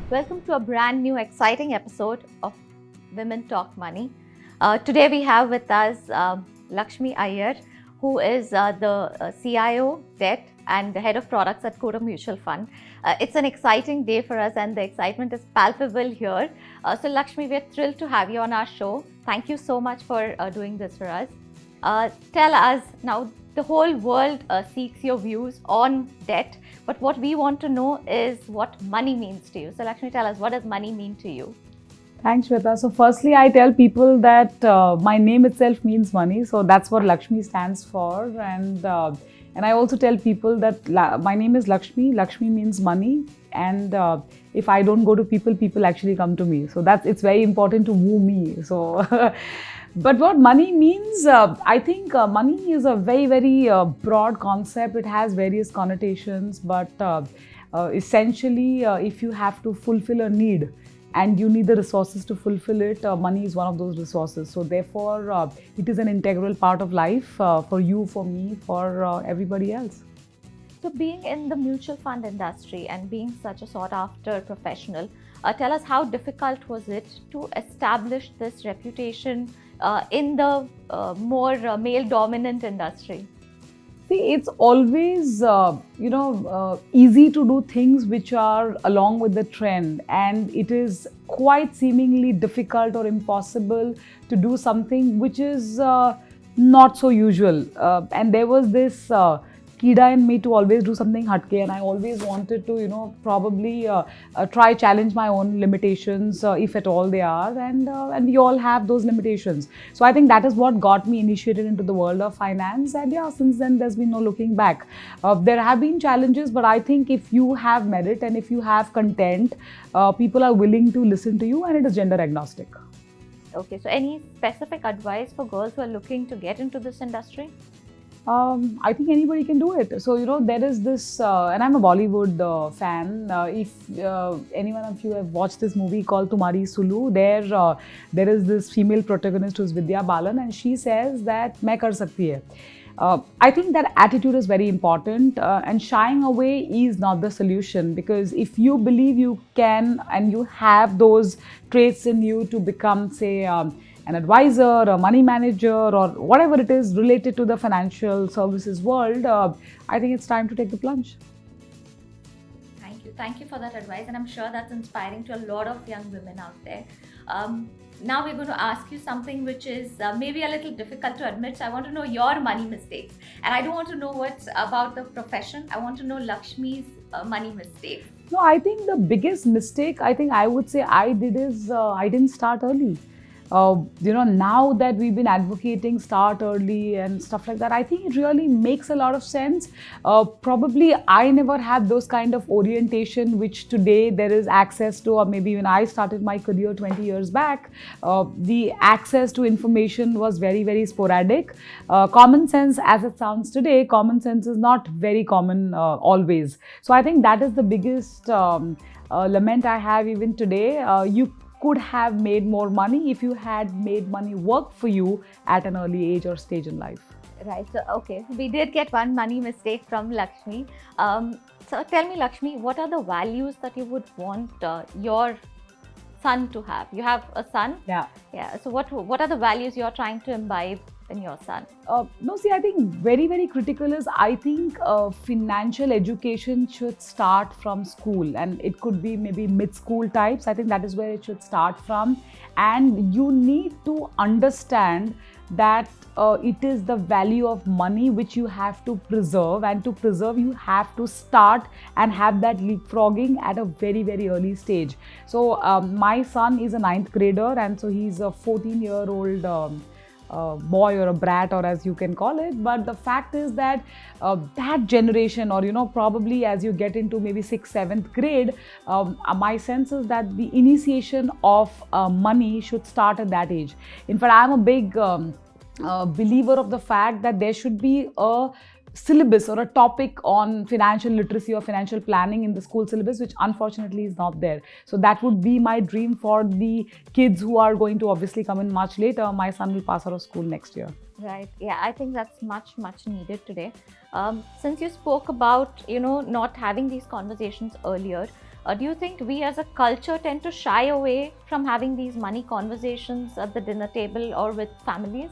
Welcome to a brand new exciting episode of Women Talk Money. Today we have with us Lakshmi Iyer, who is the CIO Debt and the Head of Products at Kotak Mutual Fund. It's an exciting day for us and the excitement is palpable here. So Lakshmi, we're thrilled to have you on our show. Thank you so much for doing this for us. Tell us now, the whole world seeks your views on debt, but what we want to know is what money means to you. So Lakshmi, tell us, what does money mean to you? Thanks, Shweta. So firstly, I tell people that my name itself means money. So that's what Lakshmi stands for. And I also tell people that my name is Lakshmi. Lakshmi means money. And if I don't go to people, people actually come to me. So it's very important to woo me. So, but what money means, I think money is a very, very broad concept. It has various connotations, but essentially, if you have to fulfill a need, and you need the resources to fulfill it, money is one of those resources. So therefore, it is an integral part of life for you, for me, for everybody else. So being in the mutual fund industry and being such a sought after professional, tell us, how difficult was it to establish this reputation in the more male dominant industry? See, it's always, easy to do things which are along with the trend, and it is quite seemingly difficult or impossible to do something which is not so usual. And there was this Kida in me to always do something hatke, and I always wanted to, probably try challenge my own limitations, if at all they are, and we all have those limitations. So I think that is what got me initiated into the world of finance, and yeah, since then there's been no looking back. There have been challenges, but I think if you have merit and if you have content, people are willing to listen to you, and it is gender agnostic. Okay, so any specific advice for girls who are looking to get into this industry? I think anybody can do it. So, there is this, and I'm a Bollywood fan. If anyone of you have watched this movie called Tumhari Sulu, there is this female protagonist who's Vidya Balan, and she says that "Main kar sakti hai." I think that attitude is very important, and shying away is not the solution, because if you believe you can and you have those traits in you to become, say, an advisor, a money manager, or whatever it is related to the financial services world, I think it's time to take the plunge. Thank you for that advice, and I'm sure that's inspiring to a lot of young women out there. Now we're going to ask you something which is maybe a little difficult to admit. So I want to know your money mistakes, and I don't want to know what's about the profession. I want to know Lakshmi's money mistakes. No, I think the biggest mistake I would say I did is I didn't start early. Now that we've been advocating start early and stuff like that, I think it really makes a lot of sense. Probably I never had those kind of orientation which today there is access to, or maybe when I started my career 20 years back, the access to information was very, very sporadic. Common sense, as it sounds today, common sense is not very common always. So I think that is the biggest lament I have even today. You could have made more money if you had made money work for you at an early age or stage in life. Right. So, okay, we did get one money mistake from Lakshmi. So tell me, Lakshmi, what are the values that you would want your son to have? You have a son? Yeah. So what are the values you're trying to imbibe in your son? I think very, very critical is, I think financial education should start from school, and it could be maybe mid-school types. I think that is where it should start from, and you need to understand that it is the value of money which you have to preserve, and to preserve you have to start and have that leapfrogging at a very, very early stage. So my son is a 9th grader, and so he's a 14-year-old boy or a brat, or as you can call it. But the fact is that that generation, or probably as you get into maybe 6th, 7th grade, my sense is that the initiation of money should start at that age. In fact, I'm a big believer of the fact that there should be a syllabus or a topic on financial literacy or financial planning in the school syllabus, which unfortunately is not there. So that would be my dream for the kids who are going to obviously come in much later. My son will pass out of school next year. Right. Yeah, I think that's much needed today. Since you spoke about, not having these conversations earlier, Do you think we as a culture tend to shy away from having these money conversations at the dinner table or with families?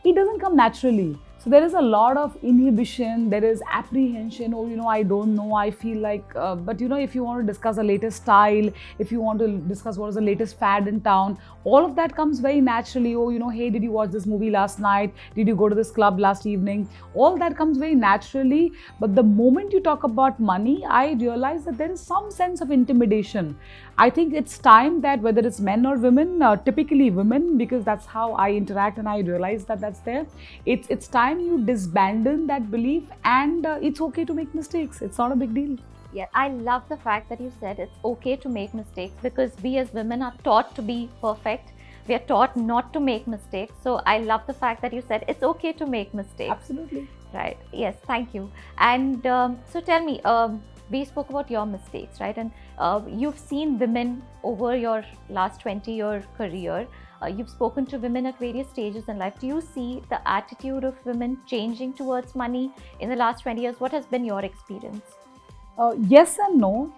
It doesn't come naturally. So there is a lot of inhibition, there is apprehension, oh, I don't know, I feel like, but if you want to discuss the latest style, if you want to discuss what is the latest fad in town, all of that comes very naturally. Oh, hey, did you watch this movie last night? Did you go to this club last evening? All that comes very naturally. But the moment you talk about money, I realize that there is some sense of intimidation. I think it's time that whether it's men or women, typically women, because that's how I interact and I realize that that's there. It's time you disbandon that belief, and it's okay to make mistakes. It's not a big deal. Yeah, I love the fact that you said it's okay to make mistakes, because we as women are taught to be perfect. We are taught not to make mistakes. So I love the fact that you said it's okay to make mistakes. Absolutely. Right. Yes. Thank you. And so tell me, we spoke about your mistakes, right? And you've seen women over your last 20-year career. You've spoken to women at various stages in life. Do you see the attitude of women changing towards money in the last 20 years? What has been your experience? Yes and no.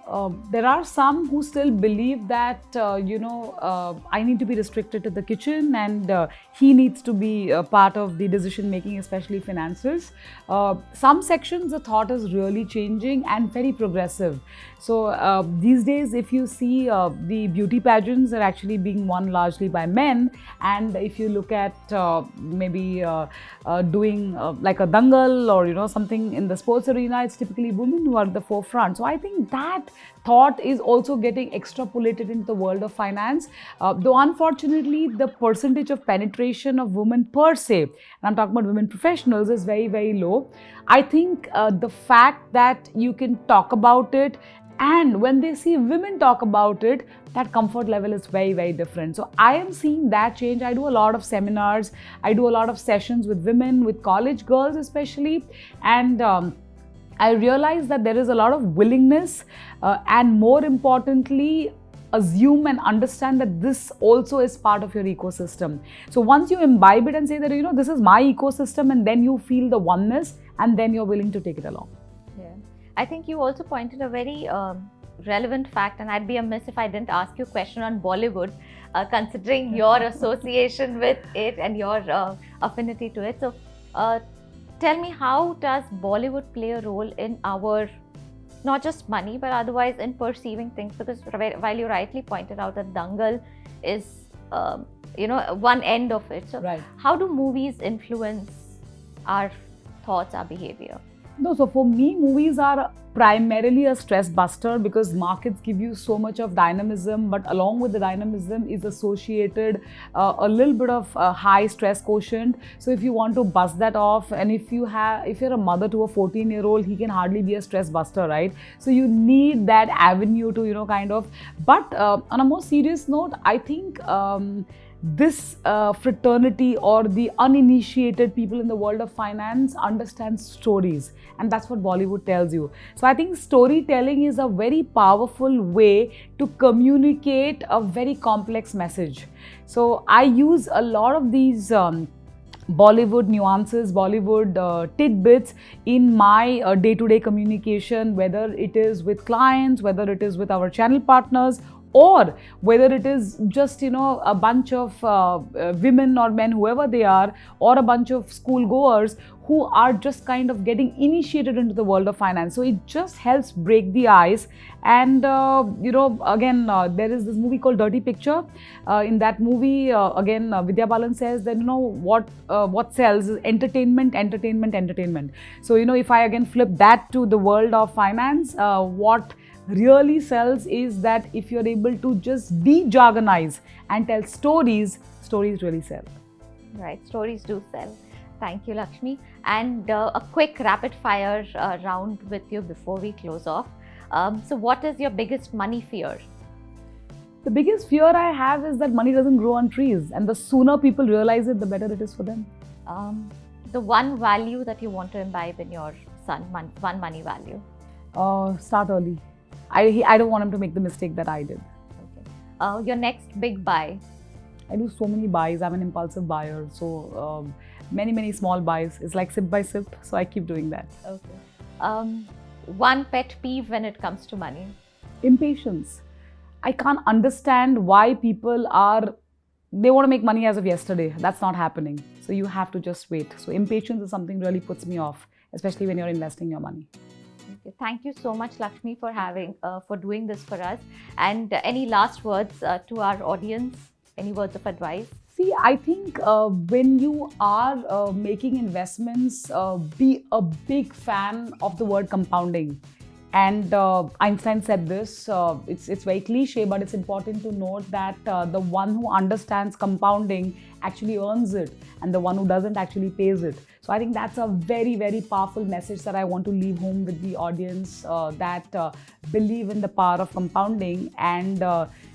There are some who still believe that, I need to be restricted to the kitchen, and he needs to be a part of the decision making, especially finances. Some sections, the thought is really changing and very progressive. So these days, if you see the beauty pageants are actually being won largely by men, and if you look at maybe doing like a dangal or something in the sports arena, it's typically women who are at the forefront. So I think that thought is also getting extrapolated into the world of finance. Though unfortunately, the percentage of penetration of women per se, and I'm talking about women professionals, is very, very low. I think the fact that you can talk about it, and when they see women talk about it, that comfort level is very, very different. So I am seeing that change. I do a lot of seminars, I do a lot of sessions with women, with college girls especially, and I realize that there is a lot of willingness and more importantly, assume and understand that this also is part of your ecosystem. So once you imbibe it and say that, this is my ecosystem, and then you feel the oneness, and then you're willing to take it along. Yeah. I think you also pointed a very relevant fact, and I'd be amiss if I didn't ask you a question on Bollywood, considering your association with it and your affinity to it. So tell me, how does Bollywood play a role in our, not just money, but otherwise in perceiving things? Because while you rightly pointed out that dangal is, one end of it. So right. How do movies influence our thoughts, our behavior? No, so for me, movies are primarily a stress buster, because markets give you so much of dynamism, but along with the dynamism is associated a little bit of high stress quotient. So if you want to bust that off, and if you're a mother to a 14-year-old, he can hardly be a stress buster, right? So you need that avenue to, but on a more serious note, I think this fraternity or the uninitiated people in the world of finance understand stories, and that's what Bollywood tells you. So I think storytelling is a very powerful way to communicate a very complex message. So I use a lot of these Bollywood nuances, Bollywood tidbits in my day-to-day communication, whether it is with clients, whether it is with our channel partners, or whether it is just, a bunch of women or men, whoever they are, or a bunch of schoolgoers who are just kind of getting initiated into the world of finance. So it just helps break the ice. And, again, there is this movie called Dirty Picture. In that movie, again, Vidya Balan says that, what sells is entertainment, entertainment, entertainment. So, if I again flip that to the world of finance, what really sells is that if you're able to just de-jargonize and tell stories, stories really sell. Right, stories do sell. Thank you, Lakshmi. And a quick rapid fire round with you before we close off. So what is your biggest money fear? The biggest fear I have is that money doesn't grow on trees, and the sooner people realize it, the better it is for them. The one value that you want to imbibe in your son, one money value? Start early. I don't want him to make the mistake that I did. Okay. Your next big buy? I do so many buys. I'm an impulsive buyer. So many small buys. It's like sip by sip. So I keep doing that. Okay. One pet peeve when it comes to money? impatience. I can't understand why people they want to make money as of yesterday. That's not happening. So you have to just wait. So impatience is something really puts me off, especially when you're investing your money. Okay. Thank you so much, Lakshmi, for doing this for us. And any last words to our audience? Any words of advice? See, I think when you are making investments, be a big fan of the word compounding. And Einstein said this, it's very cliche, but it's important to note that the one who understands compounding actually earns it, and the one who doesn't actually pays it. So I think that's a very, very powerful message that I want to leave home with the audience, that believe in the power of compounding, and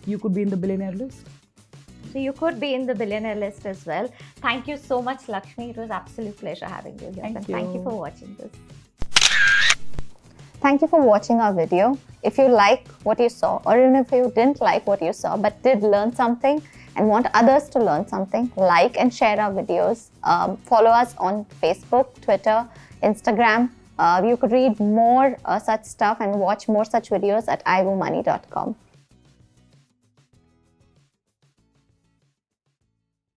you could be in the billionaire list. So you could be in the billionaire list as well. Thank you so much, Lakshmi. It was absolute pleasure having you here. Thank you. Thank you for watching this. Thank you for watching our video. If you like what you saw, or even if you didn't like what you saw but did learn something and want others to learn something, like and share our videos. Follow us on Facebook, Twitter, Instagram. You could read more such stuff and watch more such videos at ivomoney.com.